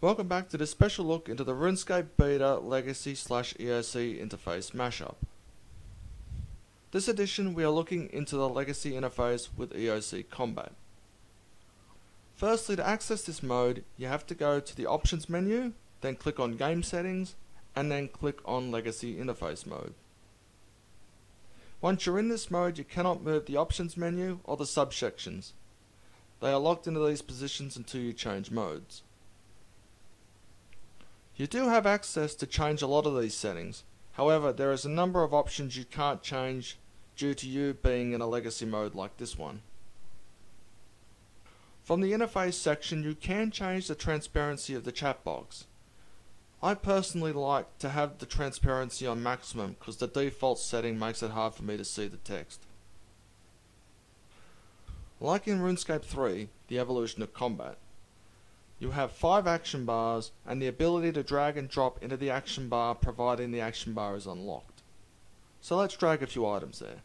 Welcome back to this special look into the RuneScape Beta Legacy/EOC interface mashup. This edition we are looking into the Legacy interface with EOC Combat. Firstly, to access this mode, you have to go to the Options menu, then click on Game Settings, and then click on Legacy Interface Mode. Once you're in this mode, you cannot move the Options menu or the subsections. They are locked into these positions until you change modes. You do have access to change a lot of these settings, however there is a number of options you can't change due to you being in a legacy mode like this one. From the interface section you can change the transparency of the chat box. I personally like to have the transparency on maximum because the default setting makes it hard for me to see the text. Like in RuneScape 3, the evolution of combat, you have 5 action bars and the ability to drag and drop into the action bar providing the action bar is unlocked. So let's drag a few items there.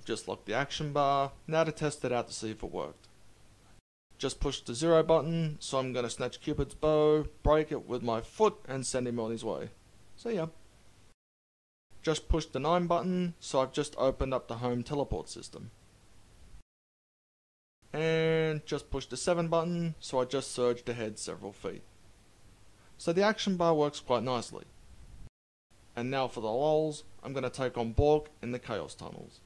Just lock the action bar. Now to test it out to see if it worked. Just push the 0 button, so I'm going to snatch Cupid's bow, break it with my foot and send him on his way. See ya. Just push the 9 button, so I've just opened up the home teleport system. And just push the 7 button, so I just surged ahead several feet. So the action bar works quite nicely. And now for the lols, I'm going to take on Borg in the Chaos Tunnels.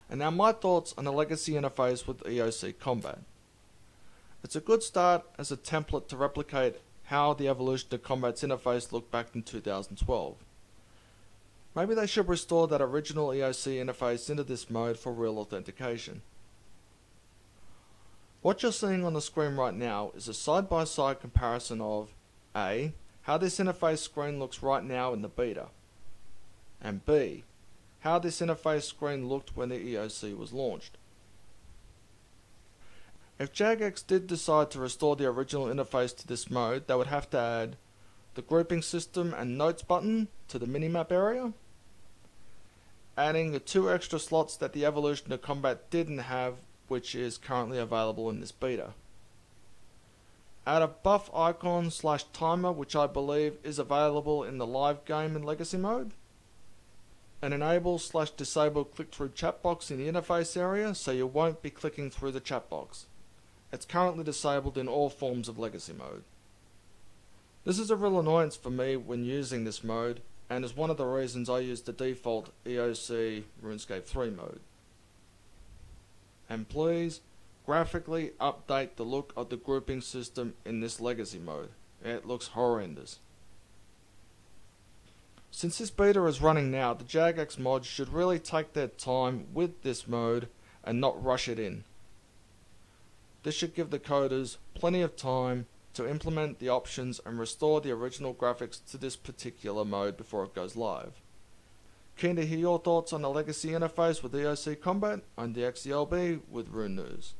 And now my thoughts on the legacy interface with EOC Combat. It's a good start as a template to replicate how the evolution of Combat's interface looked back in 2012. Maybe they should restore that original EOC interface into this mode for real authentication. What you're seeing on the screen right now is a side-by-side comparison of A. How this interface screen looks right now in the beta, and B. How this interface screen looked when the EOC was launched. If Jagex did decide to restore the original interface to this mode, they would have to add the grouping system and notes button to the minimap area, adding the 2 extra slots that the evolution of combat didn't have, which is currently available in this beta. Add a buff icon / timer, which I believe is available in the live game in legacy mode. An enable / disable click-through chat box in the interface area, so you won't be clicking through the chat box. It's currently disabled in all forms of legacy mode. This is a real annoyance for me when using this mode, and is one of the reasons I use the default EOC RuneScape 3 mode. And please, graphically update the look of the grouping system in this legacy mode. It looks horrendous. Since this beta is running now, the Jagex mods should really take their time with this mode and not rush it in. This should give the coders plenty of time to implement the options and restore the original graphics to this particular mode before it goes live. Keen to hear your thoughts on the legacy interface with EOC Combat? I'm dxthelb with RuneNews.